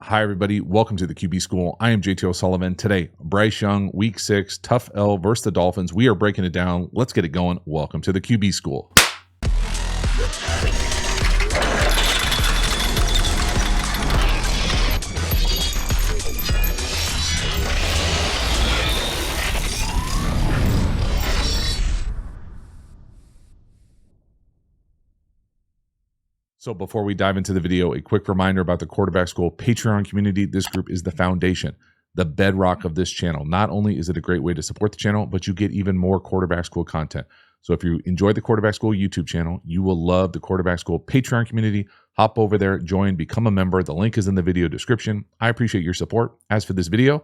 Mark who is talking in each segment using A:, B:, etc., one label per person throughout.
A: Hi, everybody. Welcome to the QB School. I am JT O'Sullivan. Today, Bryce Young, Week 6, Tough L versus the Dolphins. We are breaking it down. Let's get it going. Welcome to the QB School. So before we dive into the video, a quick reminder about the Quarterback School Patreon community. This group is the foundation, the bedrock of this channel. Not only is it a great way to support the channel, but you get even more Quarterback School content. So if you enjoy the Quarterback School YouTube channel, you will love the Quarterback School Patreon community. Hop over there, join, become a member. The link is in the video description. I appreciate your support. As for this video,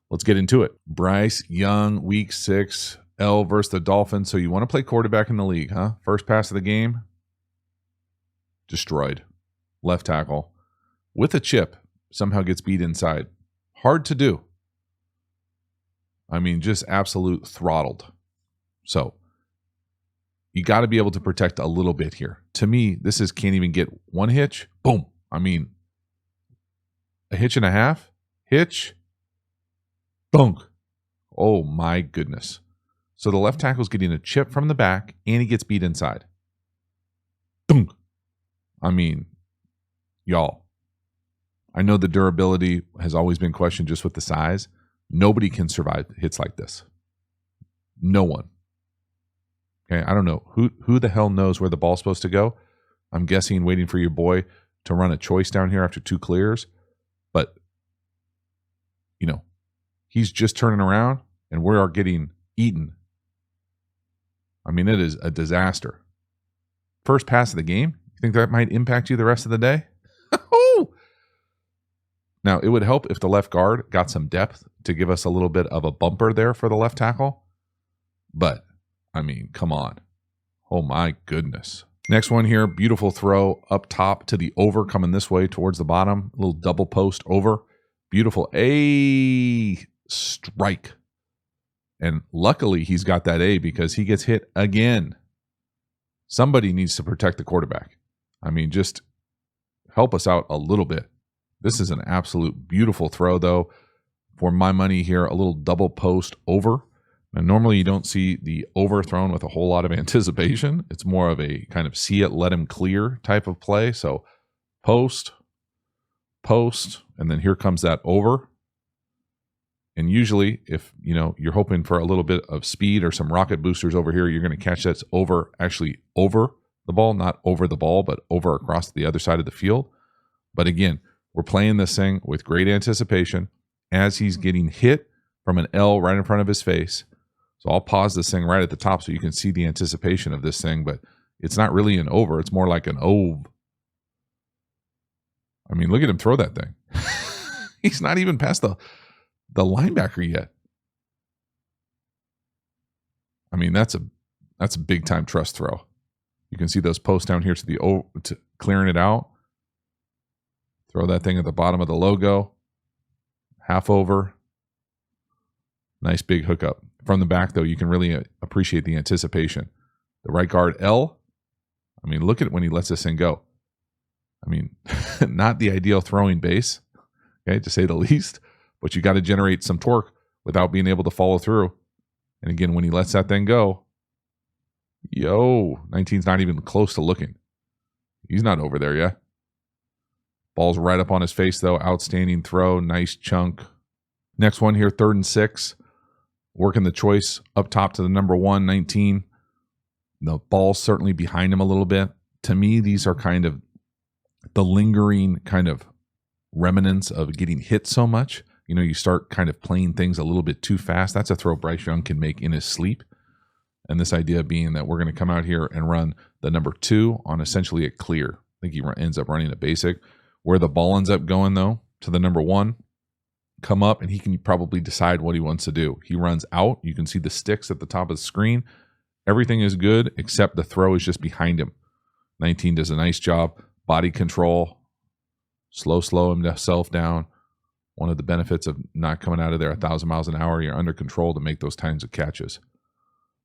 A: let's get into it. Bryce Young, Week 6, L versus the Dolphins. So you want to play quarterback in the league, huh? First pass of the game. Destroyed. Left tackle. With a chip. Somehow gets beat inside. Hard to do. I mean, just absolute throttled. So, you got to be able to protect a little bit here. To me, this is can't even get one hitch. Boom. I mean, a hitch and a half. Hitch. Bonk. Oh my goodness. So the left tackle's getting a chip from the back and he gets beat inside. Dunk. I mean, y'all, I know the durability has always been questioned just with the size. Nobody can survive hits like this. No one. Okay, I don't know. Who the hell knows where the ball's supposed to go? I'm guessing waiting for your boy to run a choice down here after 2 clears. But, you know, he's just turning around and we are getting eaten. I mean, it is a disaster. First pass of the game. Think that might impact you the rest of the day? Now, it would help if the left guard got some depth to give us a little bit of a bumper there for the left tackle. But, I mean, come on. Oh, my goodness. Next one here, beautiful throw up top to the over coming this way towards the bottom. A little double post over. Beautiful A strike. And luckily, he's got that A because he gets hit again. Somebody needs to protect the quarterback. I mean, just help us out a little bit. This is an absolute beautiful throw, though. For my money here, a little double post over. Now, normally you don't see the over thrown with a whole lot of anticipation. It's more of a kind of see it, let him clear type of play. So post, and then here comes that over. And usually, if you know you're hoping for a little bit of speed or some rocket boosters over here, you're going to catch that's over, actually over the ball, not over the ball, but over across the other side of the field. But again, we're playing this thing with great anticipation as he's getting hit from an L right in front of his face. So I'll pause this thing right at the top so you can see the anticipation of this thing, but it's not really an over. It's more like an ove. I mean, look at him throw that thing. He's not even past the linebacker yet. I mean, that's a big time trust throw. You can see those posts down here to clearing it out. Throw that thing at the bottom of the logo. Half over. Nice big hookup. From the back, though, you can really appreciate the anticipation. The right guard, L. I mean, look at it when he lets this thing go. I mean, not the ideal throwing base, okay, to say the least. But you got to generate some torque without being able to follow through. And again, when he lets that thing go, 19's not even close to looking. He's not over there yet. Ball's right up on his face, though. Outstanding throw. Nice chunk. Next one here, 3rd and 6. Working the choice up top to the number 1, 19. The ball's certainly behind him a little bit. To me, these are kind of the lingering kind of remnants of getting hit so much. You know, you start kind of playing things a little bit too fast. That's a throw Bryce Young can make in his sleep. And this idea being that we're going to come out here and run the number 2 on essentially a clear. I think he ends up running a basic. Where the ball ends up going, though, to the number 1, come up, and he can probably decide what he wants to do. He runs out. You can see the sticks at the top of the screen. Everything is good, except the throw is just behind him. 19 does a nice job. Body control. Slow himself down. One of the benefits of not coming out of there 1,000 miles an hour, you're under control to make those kinds of catches.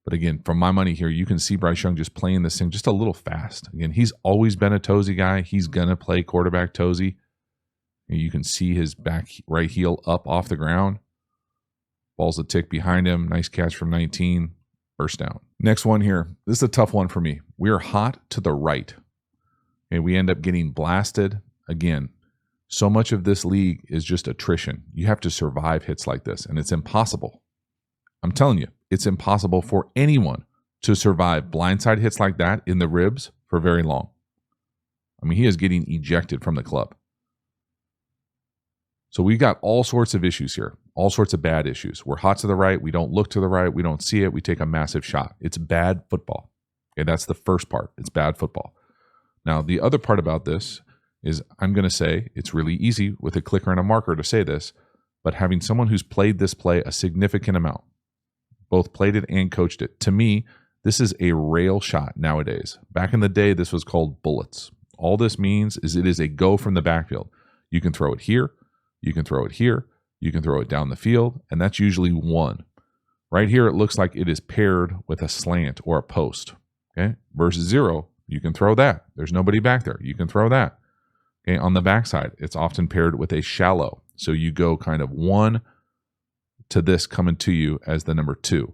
A: But again, from my money here, you can see Bryce Young just playing this thing just a little fast. Again, he's always been a Tozy guy. He's going to play quarterback Tozy. You can see his back right heel up off the ground. Ball's a tick behind him. Nice catch from 19. First down. Next one here. This is a tough one for me. We are hot to the right. And we end up getting blasted. Again, so much of this league is just attrition. You have to survive hits like this, and it's impossible. I'm telling you, it's impossible for anyone to survive blindside hits like that in the ribs for very long. I mean, he is getting ejected from the club. So we've got all sorts of issues here, all sorts of bad issues. We're hot to the right. We don't look to the right. We don't see it. We take a massive shot. It's bad football. Okay, that's the first part. It's bad football. Now, the other part about this is I'm going to say it's really easy with a clicker and a marker to say this, but having someone who's played this play a significant amount, both played it and coached it, to me, this is a rail shot nowadays. Back in the day, this was called bullets. All this means is it is a go from the backfield. You can throw it here. You can throw it here. You can throw it down the field, and that's usually one. Right here, it looks like it is paired with a slant or a post. Okay, versus 0, you can throw that. There's nobody back there. You can throw that. Okay, on the backside, it's often paired with a shallow. So you go kind of 1 to this coming to you as the number 2.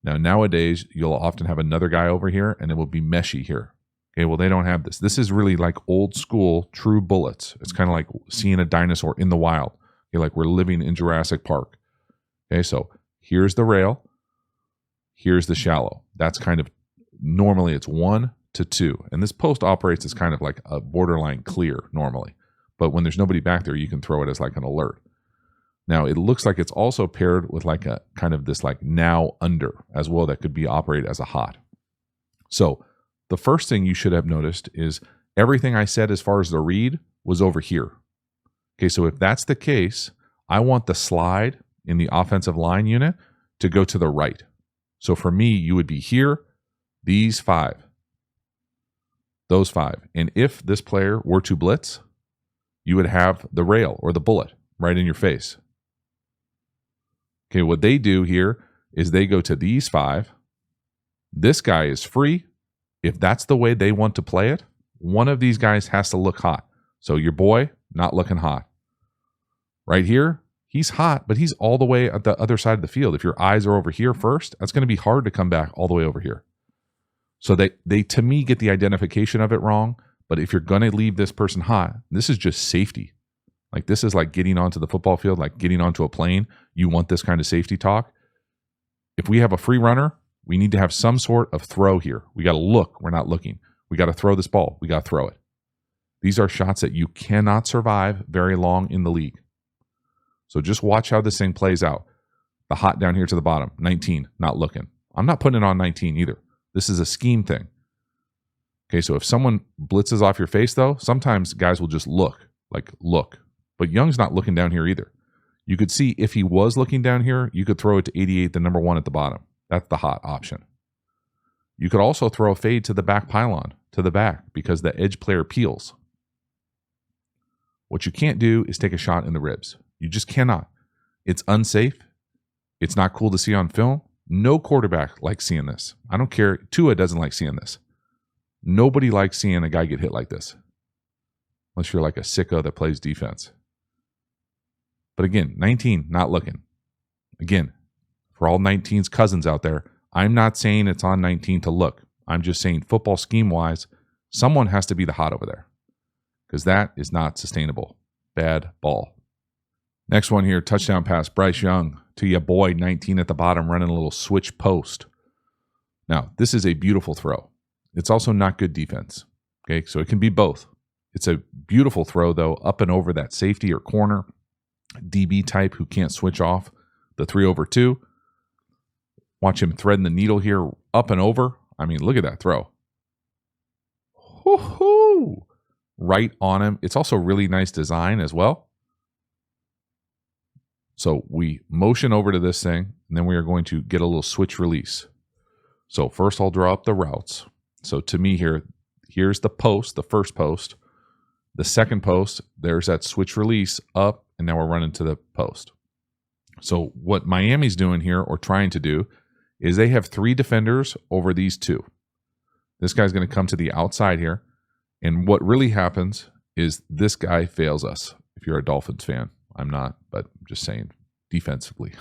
A: Now, nowadays, you'll often have another guy over here, and it will be meshy here. Okay, well, they don't have this. This is really like old school true bullets. It's kind of like seeing a dinosaur in the wild. Okay, like we're living in Jurassic Park. Okay, so here's the rail. Here's the shallow. That's kind of, normally it's 1 to 2. And this post operates as kind of like a borderline clear normally. But when there's nobody back there, you can throw it as like an alert. Now, it looks like it's also paired with like a kind of this like now under as well that could be operated as a hot. So the first thing you should have noticed is everything I said as far as the read was over here. Okay, so if that's the case, I want the slide in the offensive line unit to go to the right. So for me, you would be here, these 5, those 5. And if this player were to blitz, you would have the rail or the bullet right in your face. Okay, what they do here is they go to these 5. This guy is free. If that's the way they want to play it, one of these guys has to look hot. So your boy, not looking hot. Right here, he's hot, but he's all the way at the other side of the field. If your eyes are over here first, that's going to be hard to come back all the way over here. So they to me, get the identification of it wrong. But if you're going to leave this person hot, this is just safety. Like this is like getting onto the football field, like getting onto a plane. You want this kind of safety talk. If we have a free runner, we need to have some sort of throw here. We got to look. We're not looking. We got to throw this ball. We got to throw it. These are shots that you cannot survive very long in the league. So just watch how this thing plays out. The hot down here to the bottom, 19, not looking. I'm not putting it on 19 either. This is a scheme thing. Okay, so if someone blitzes off your face, though, sometimes guys will just look. But Young's not looking down here either. You could see if he was looking down here, you could throw it to 88, the number 1 at the bottom. That's the hot option. You could also throw a fade to the back pylon, to the back, because the edge player peels. What you can't do is take a shot in the ribs. You just cannot. It's unsafe. It's not cool to see on film. No quarterback likes seeing this. I don't care. Tua doesn't like seeing this. Nobody likes seeing a guy get hit like this. Unless you're like a sicko that plays defense. But again, 19, not looking. Again, for all 19's cousins out there, I'm not saying it's on 19 to look. I'm just saying football scheme-wise, someone has to be the hot over there. Because that is not sustainable. Bad ball. Next one here, touchdown pass, Bryce Young to your boy, 19 at the bottom, running a little switch post. Now, this is a beautiful throw. It's also not good defense. Okay, so it can be both. It's a beautiful throw, though, up and over that safety or corner, DB type who can't switch off the 3/2. Watch him threading the needle here up and over. I mean, look at that throw. Woo-hoo! Right on him. It's also really nice design as well. So we motion over to this thing, and then we are going to get a little switch release. So first I'll draw up the routes. So to me here's the post, the first post. The second post, there's that switch release up, and now we're running to the post. So what Miami's doing here, or trying to do, is they have 3 defenders over these 2. This guy's going to come to the outside here, and what really happens is this guy fails us. If if you're a Dolphins fan. I'm not, but I'm just saying defensively.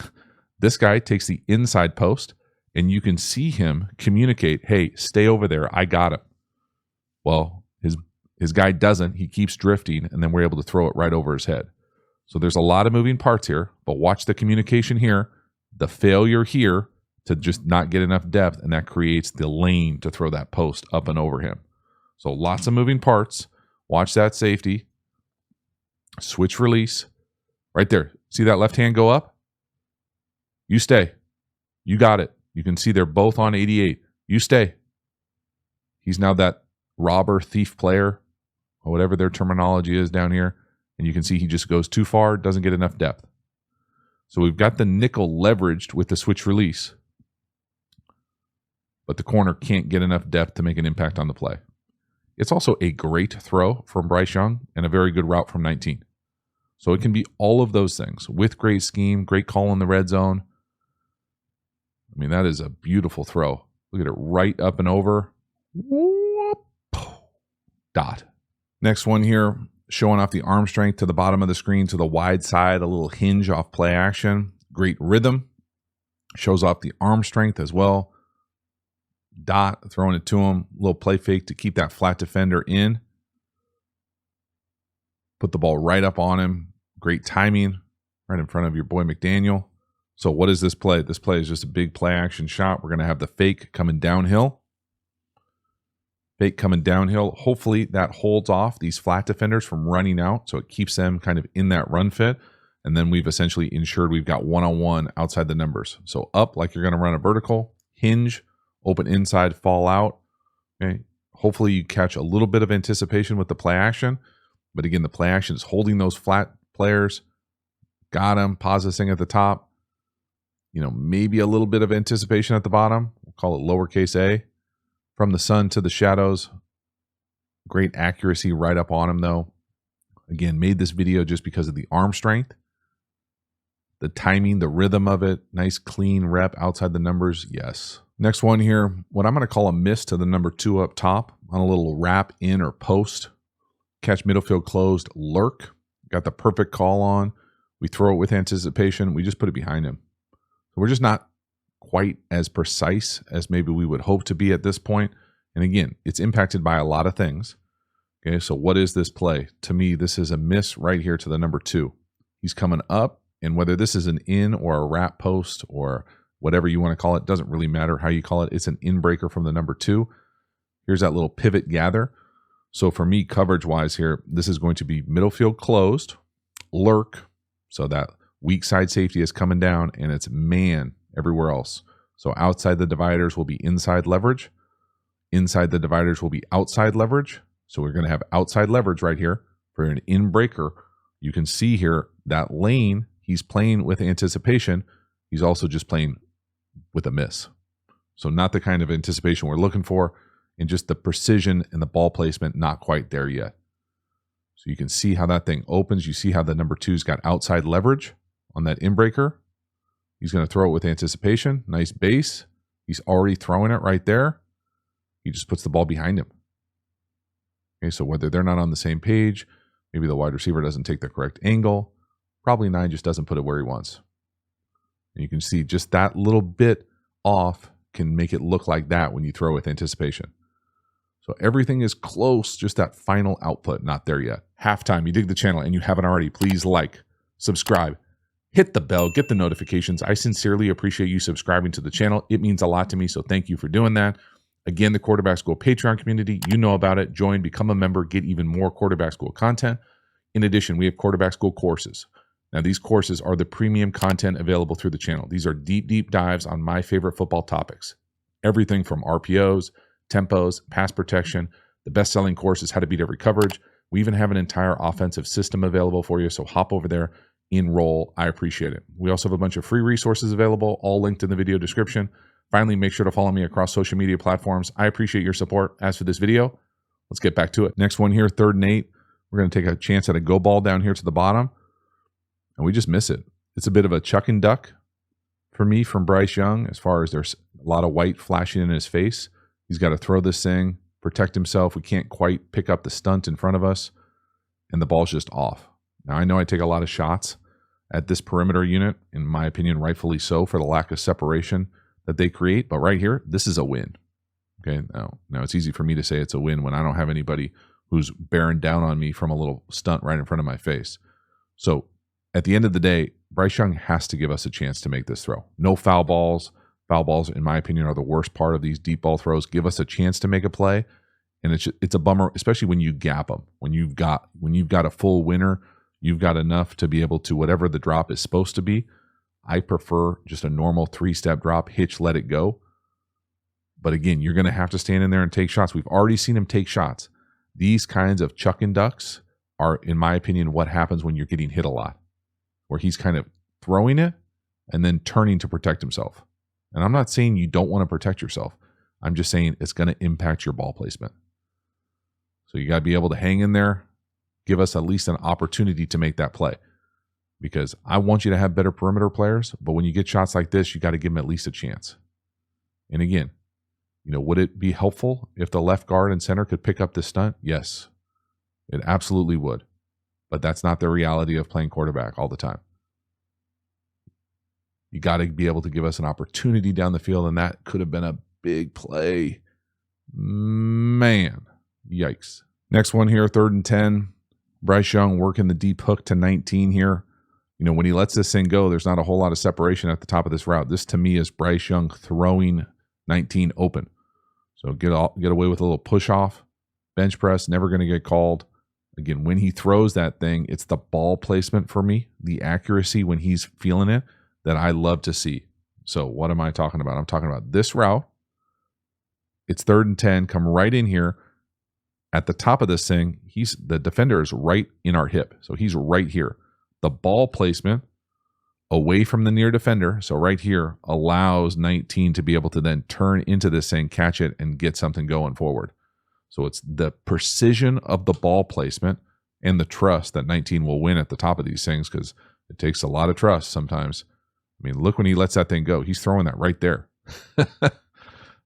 A: This guy takes the inside post, and you can see him communicate, hey, stay over there. I got him. Well, his guy doesn't. He keeps drifting, and then we're able to throw it right over his head. So there's a lot of moving parts here, but watch the communication here, the failure here to just not get enough depth, and that creates the lane to throw that post up and over him. So lots of moving parts. Watch that safety. Switch release. Right there. See that left hand go up? You stay. You got it. You can see they're both on 88. You stay. He's now that robber, thief player, or whatever their terminology is down here. And you can see he just goes too far, doesn't get enough depth. So we've got the nickel leveraged with the switch release. But the corner can't get enough depth to make an impact on the play. It's also a great throw from Bryce Young and a very good route from 19. So it can be all of those things with great scheme, great call in the red zone. I mean, that is a beautiful throw. Look at it right up and over. Whoop. Dot. Next one here, showing off the arm strength to the bottom of the screen to the wide side, a little hinge off play action. Great rhythm. Shows off the arm strength as well. Dot, throwing it to him. Little play fake to keep that flat defender in. Put the ball right up on him. Great timing right in front of your boy McDaniel. So what is this play? This play is just a big play action shot. We're going to have the fake coming downhill. Fake coming downhill. Hopefully that holds off these flat defenders from running out, so it keeps them kind of in that run fit. And then we've essentially ensured we've got one-on-one outside the numbers. So up like you're going to run a vertical, hinge, open inside, fall out. Okay. Hopefully you catch a little bit of anticipation with the play action. But again, the play action is holding those flat players. Got him. Pause this thing at the top. Maybe a little bit of anticipation at the bottom. We'll call it lowercase a. From the sun to the shadows. Great accuracy right up on him, though. Again, made this video just because of the arm strength. The timing, the rhythm of it. Nice, clean rep outside the numbers. Yes. Next one here. What I'm going to call a miss to the number 2 up top on a little wrap in or post. Catch middle field closed, lurk. Got the perfect call on. We throw it with anticipation. We just put it behind him. So we're just not quite as precise as maybe we would hope to be at this point. And again, it's impacted by a lot of things. Okay, so what is this play? To me, this is a miss right here to the number 2. He's coming up, and whether this is an in or a wrap post or whatever you want to call it, doesn't really matter how you call it. It's an in breaker from the number 2. Here's that little pivot gather. So for me, coverage-wise here, this is going to be middle field closed, lurk, so that weak side safety is coming down, and it's man everywhere else. So outside the dividers will be inside leverage. Inside the dividers will be outside leverage. So we're going to have outside leverage right here for an in breaker. You can see here that lane, he's playing with anticipation. He's also just playing with a miss. So not the kind of anticipation we're looking for. And just the precision and the ball placement, not quite there yet. So you can see how that thing opens. You see how the number 2's got outside leverage on that inbreaker. He's going to throw it with anticipation. Nice base. He's already throwing it right there. He just puts the ball behind him. Okay, so whether they're not on the same page, maybe the wide receiver doesn't take the correct angle, probably 9 just doesn't put it where he wants. And you can see just that little bit off can make it look like that when you throw with anticipation. So everything is close, just that final output, not there yet. Halftime, you dig the channel and you haven't already, please like, subscribe, hit the bell, get the notifications. I sincerely appreciate you subscribing to the channel. It means a lot to me, so thank you for doing that. Again, the Quarterback School Patreon community, you know about it. Join, become a member, get even more Quarterback School content. In addition, we have Quarterback School courses. Now, these courses are the premium content available through the channel. These are deep, deep dives on my favorite football topics. Everything from RPOs, tempos, pass protection. The best-selling course is How to Beat Every Coverage. We even have an entire offensive system available for you, so hop over there, enroll. I appreciate it. We also have a bunch of free resources available, all linked in the video description. Finally, make sure to follow me across social media platforms. I appreciate your support. As for this video, let's get back to it. Next one here, 3rd and 8. We're going to take a chance at a go ball down here to the bottom, and we just miss it. It's a bit of a chuck and duck for me from Bryce Young, as far as there's a lot of white flashing in his face. He's got to throw this thing, protect himself. We can't quite pick up the stunt in front of us, and the ball's just off. Now, I know I take a lot of shots at this perimeter unit, in my opinion, rightfully so, for the lack of separation that they create. But right here, this is a win. Okay, now it's easy for me to say it's a win when I don't have anybody who's bearing down on me from a little stunt right in front of my face. So at the end of the day, Bryce Young has to give us a chance to make this throw. No foul balls. Foul balls, in my opinion, are the worst part of these deep ball throws. Give us a chance to make a play, and it's a bummer, especially when you gap them. When you've got a full winner, you've got enough to be able to whatever the drop is supposed to be. I prefer just a normal 3-step drop, hitch, let it go. But again, you're going to have to stand in there and take shots. We've already seen him take shots. These kinds of chuck and ducks are, in my opinion, what happens when you're getting hit a lot, where he's kind of throwing it and then turning to protect himself. And I'm not saying you don't want to protect yourself. I'm just saying it's going to impact your ball placement. So you got to be able to hang in there, give us at least an opportunity to make that play. Because I want you to have better perimeter players, but when you get shots like this, you got to give them at least a chance. And again, would it be helpful if the left guard and center could pick up this stunt? Yes, it absolutely would. But that's not the reality of playing quarterback all the time. You got to be able to give us an opportunity down the field, and that could have been a big play. Man, yikes. Next one here, 3rd and 10. Bryce Young working the deep hook to 19 here. When he lets this thing go, there's not a whole lot of separation at the top of this route. This, to me, is Bryce Young throwing 19 open. So get away with a little push off. Bench press, never going to get called. Again, when he throws that thing, it's the ball placement for me, the accuracy when he's feeling it, that I love to see. So what am I talking about? I'm talking about this route. It's 3rd and 10. Come right in here. At the top of this thing, the defender is right in our hip. So he's right here. The ball placement away from the near defender, so right here, allows 19 to be able to then turn into this thing, catch it, and get something going forward. So it's the precision of the ball placement and the trust that 19 will win at the top of these things, because it takes a lot of trust sometimes. I mean, look when he lets that thing go. He's throwing that right there.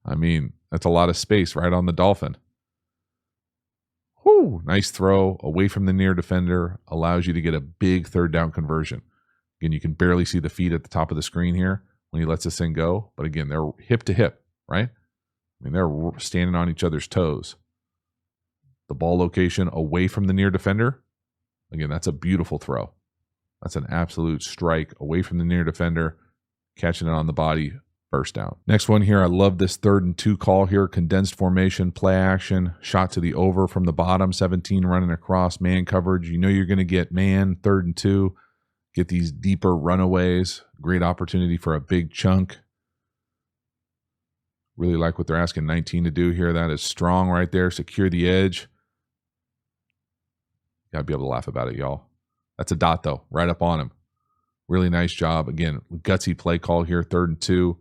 A: I mean, that's a lot of space right on the dolphin. Whew, nice throw away from the near defender. Allows you to get a big 3rd down conversion. Again, you can barely see the feet at the top of the screen here when he lets this thing go. But again, they're hip to hip, right? I mean, they're standing on each other's toes. The ball location away from the near defender. Again, that's a beautiful throw. That's an absolute strike away from the near defender, catching it on the body, first down. Next one here, I love this 3rd and 2 call here. Condensed formation, play action, shot to the over from the bottom, 17 running across, man coverage. You're going to get man, 3rd and 2. Get these deeper runaways. Great opportunity for a big chunk. Really like what they're asking 19 to do here. That is strong right there. Secure the edge. Got to be able to laugh about it, y'all. That's a dot, though, right up on him. Really nice job. Again, gutsy play call here, 3rd and 2.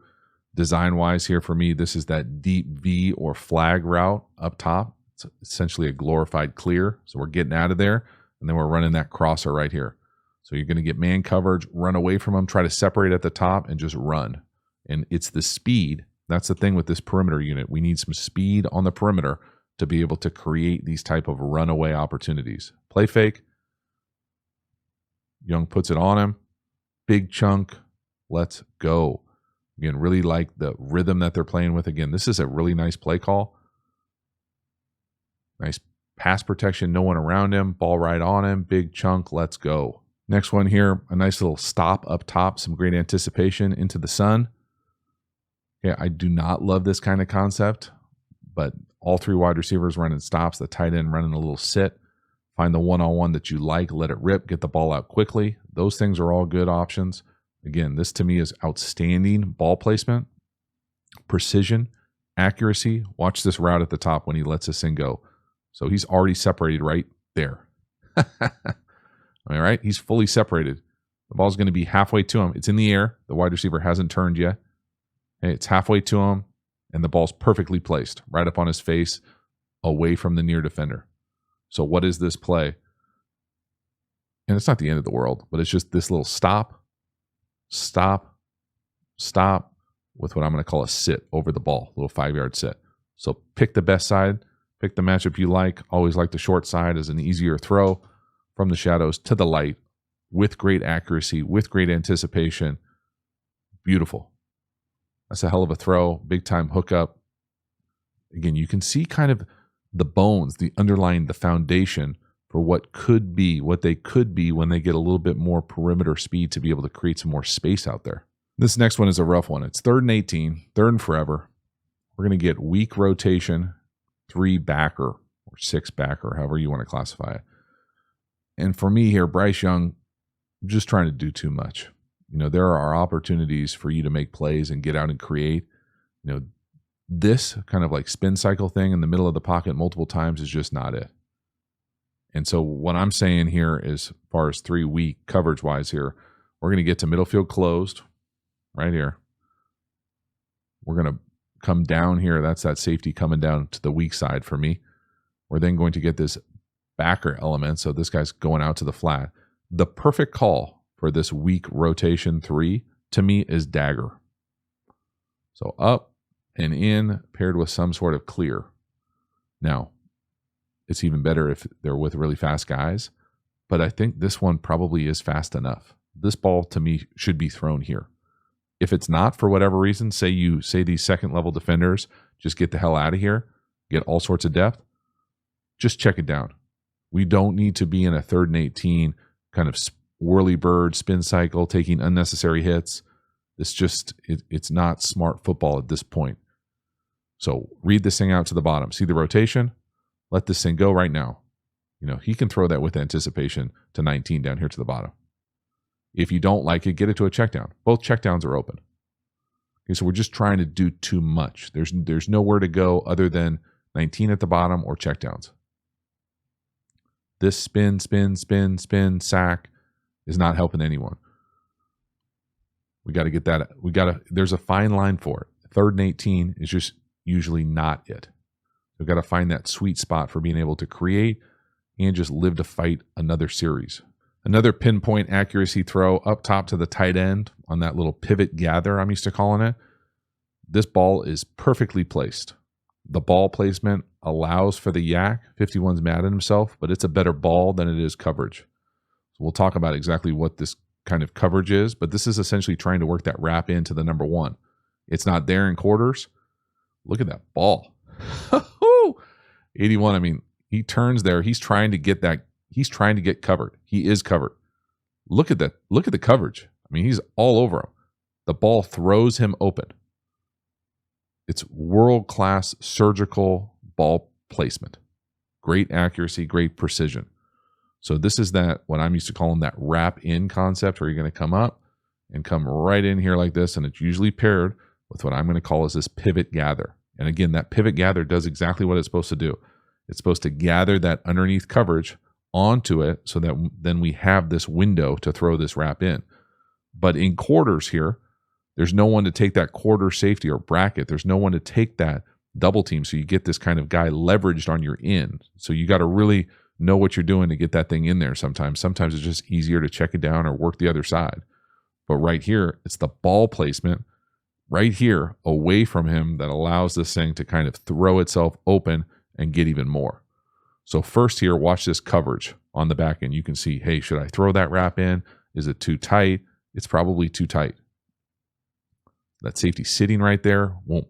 A: Design-wise here for me, this is that deep V or flag route up top. It's essentially a glorified clear. So we're getting out of there, and then we're running that crosser right here. So you're going to get man coverage, run away from them, try to separate at the top, and just run. And it's the speed. That's the thing with this perimeter unit. We need some speed on the perimeter to be able to create these type of runaway opportunities. Play fake. Young puts it on him. Big chunk. Let's go. Again, really like the rhythm that they're playing with. Again, this is a really nice play call. Nice pass protection. No one around him. Ball right on him. Big chunk. Let's go. Next one here, a nice little stop up top. Some great anticipation into the sun. Yeah, I do not love this kind of concept, but all 3 wide receivers running stops, the tight end running a little sit. Find the one-on-one that you like, let it rip, get the ball out quickly. Those things are all good options. Again, this to me is outstanding ball placement, precision, accuracy. Watch this route at the top when he lets this thing go. So he's already separated right there. All right, he's fully separated. The ball's going to be halfway to him. It's in the air. The wide receiver hasn't turned yet. It's halfway to him, and the ball's perfectly placed right up on his face, away from the near defender. So what is this play? And it's not the end of the world, but it's just this little stop with what I'm going to call a sit over the ball, a little 5-yard sit. So pick the best side, pick the matchup you like. Always like the short side as an easier throw. from the shadows to the light with great accuracy, with great anticipation. Beautiful. That's a hell of a throw. Big time hookup. Again, you can see kind of the bones, the underlying, the foundation for what could be, what they could be when they get a little bit more perimeter speed to be able to create some more space out there. This next one is a rough one. It's 3rd and 18, 3rd and forever. We're going to get weak rotation, 3 backer or 6 backer, however you want to classify it. And for me here, Bryce Young, just trying to do too much. You know, there are opportunities for you to make plays and get out and create. You know, this kind of like spin cycle thing in the middle of the pocket multiple times is just not it. And so what I'm saying here is, as far as 3 weak coverage wise here, we're going to get to middle field closed right here. We're going to come down here. That's that safety coming down to the weak side for me. We're then going to get this backer element. So this guy's going out to the flat. The perfect call for this weak rotation 3 to me is dagger. So up and in paired with some sort of clear. Now, it's even better if they're with really fast guys, but I think this one probably is fast enough. This ball to me should be thrown here. If it's not, for whatever reason, say these second level defenders just get the hell out of here, get all sorts of depth, just check it down. We don't need to be in a 3rd and 18 kind of whirly bird spin cycle, taking unnecessary hits. It's not smart football at this point. So read this thing out to the bottom. See the rotation? Let this thing go right now. You know, he can throw that with anticipation to 19 down here to the bottom. If you don't like it, get it to a check down. Both check downs are open. Okay, so we're just trying to do too much. There's nowhere to go other than 19 at the bottom or check downs. This spin, sack is not helping anyone. We got to get that. There's a fine line for it. 3rd and 18 is just usually not it. We've got to find that sweet spot for being able to create and just live to fight another series. Another pinpoint accuracy throw up top to the tight end on that little pivot gather, I'm used to calling it. This ball is perfectly placed. The ball placement allows for the yak. 51's mad at himself, but it's a better ball than it is coverage. So we'll talk about exactly what this kind of coverage is, but this is essentially trying to work that wrap into the number 1. It's not there in quarters. Look at that ball. 81, I mean, he turns there. He's trying to get that. He's trying to get covered. He is covered. Look at that. Look at the coverage. I mean, he's all over him. The ball throws him open. It's world-class surgical ball placement. Great accuracy, great precision. So this is that, what I'm used to calling that wrap in concept, where you're going to come up and come right in here like this, and it's usually paired with what I'm going to call is this pivot gather. And again, that pivot gather does exactly what it's supposed to do. It's supposed to gather that underneath coverage onto it so that then we have this window to throw this wrap in. But in quarters here, there's no one to take that quarter safety or bracket. There's no one to take that double team. So you get this kind of guy leveraged on your in. So you got to really know what you're doing to get that thing in there sometimes. Sometimes it's just easier to check it down or work the other side. But right here, it's the ball placement right here away from him that allows this thing to kind of throw itself open and get even more. So first here, watch this coverage on the back end. You can see, hey, should I throw that wrap in? Is it too tight? It's probably too tight. That safety sitting right there won't.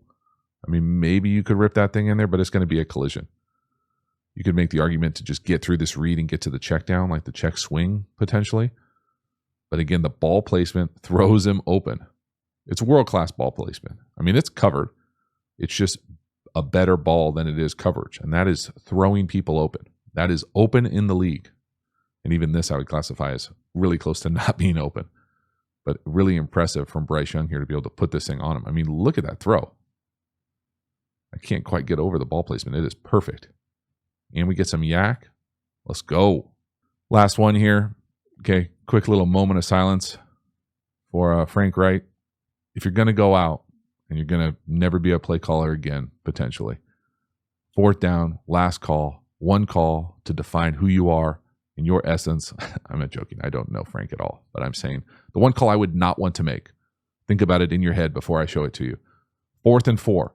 A: I mean, maybe you could rip that thing in there, but it's going to be a collision. You could make the argument to just get through this read and get to the check down, like the check swing potentially. But again, the ball placement throws him open. It's world-class ball placement. I mean, it's covered. It's just a better ball than it is coverage. And that is throwing people open. That is open in the league. And even this I would classify as really close to not being open. But really impressive from Bryce Young here to be able to put this thing on him. I mean, look at that throw. I can't quite get over the ball placement. It is perfect. And we get some yak. Let's go. Last one here. Okay, quick little moment of silence for Frank Wright. If you're going to go out and you're going to never be a play caller again, potentially, 4th down, last call, one call to define who you are in your essence. I'm not joking. I don't know Frank at all, but I'm saying the one call I would not want to make. Think about it in your head before I show it to you. 4th and 4.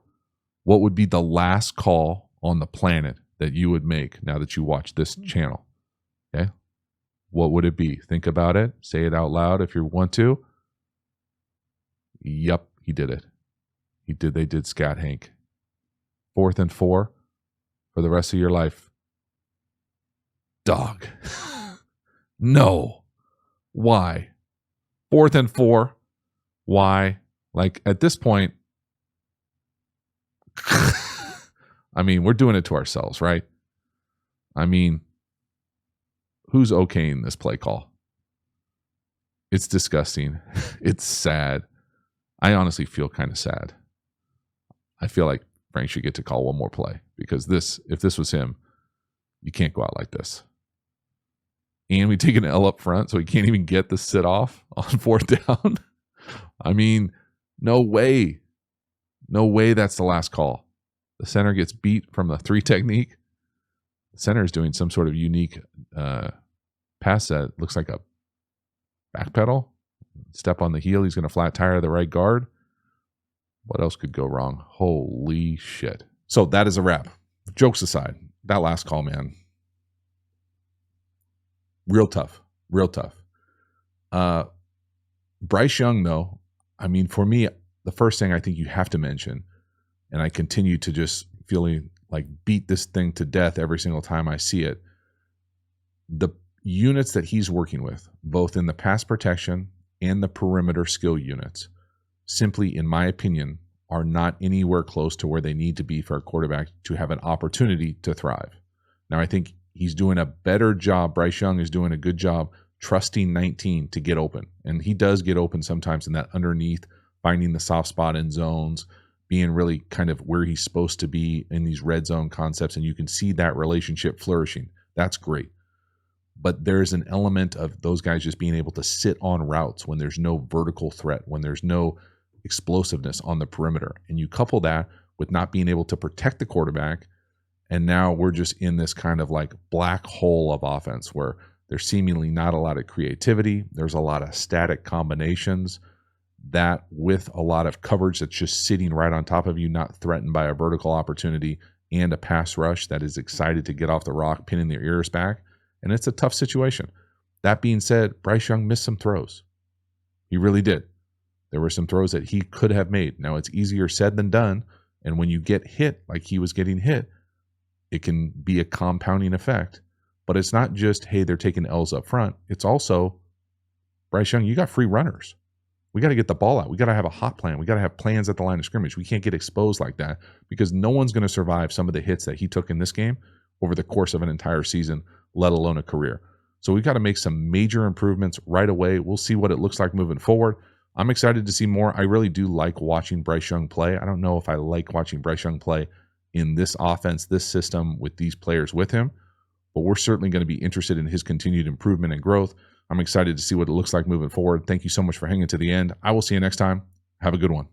A: What would be the last call on the planet that you would make now that you watch this channel? Okay. what would it be? Think about it. Say it out loud if you want to. Yep, he did it. They did scat Hank. 4th and 4 for the rest of your life. Dog. No. Why? 4th and 4. Why? Like, at this point, I mean, we're doing it to ourselves, right? I mean, who's okaying this play call? It's disgusting. It's sad. I honestly feel kind of sad. I feel like Frank should get to call one more play, because if this was him, you can't go out like this. And we take an L up front, so he can't even get the sit off on 4th down. I mean, no way. No way that's the last call. The center gets beat from the 3 technique. The center is doing some sort of unique pass that looks like a back pedal. Step on the heel. He's going to flat tire the right guard. What else could go wrong? Holy shit. So that is a wrap. Jokes aside, that last call, man. Real tough. Real tough. Bryce Young, though, I mean, for me, the first thing I think you have to mention, and I continue to just feeling like beat this thing to death every single time I see it, the units that he's working with, both in the pass protection and the perimeter skill units, simply, in my opinion, are not anywhere close to where they need to be for a quarterback to have an opportunity to thrive. Now, I think he's doing a better job. Bryce Young is doing a good job trusting 19 to get open. And he does get open sometimes in that underneath, finding the soft spot in zones, being really kind of where he's supposed to be in these red zone concepts. And you can see that relationship flourishing. That's great. But there's an element of those guys just being able to sit on routes when there's no vertical threat, when there's no explosiveness on the perimeter. And you couple that with not being able to protect the quarterback, and now we're just in this kind of like black hole of offense where there's seemingly not a lot of creativity. There's a lot of static combinations, that with a lot of coverage that's just sitting right on top of you, not threatened by a vertical opportunity, and a pass rush that is excited to get off the rock, pinning their ears back. And it's a tough situation. That being said, Bryce Young missed some throws. He really did. There were some throws that he could have made. Now, it's easier said than done. And when you get hit like he was getting hit, it can be a compounding effect. But it's not just, hey, they're taking L's up front. It's also, Bryce Young, you got free runners. We got to get the ball out. We got to have a hot plan. We got to have plans at the line of scrimmage. We can't get exposed like that, because no one's going to survive some of the hits that he took in this game over the course of an entire season, let alone a career. So we've got to make some major improvements right away. We'll see what it looks like moving forward. I'm excited to see more. I really do like watching Bryce Young play. I don't know if I like watching Bryce Young play in this offense, this system, with these players with him, but we're certainly going to be interested in his continued improvement and growth. I'm excited to see what it looks like moving forward. Thank you so much for hanging to the end. I will see you next time. Have a good one.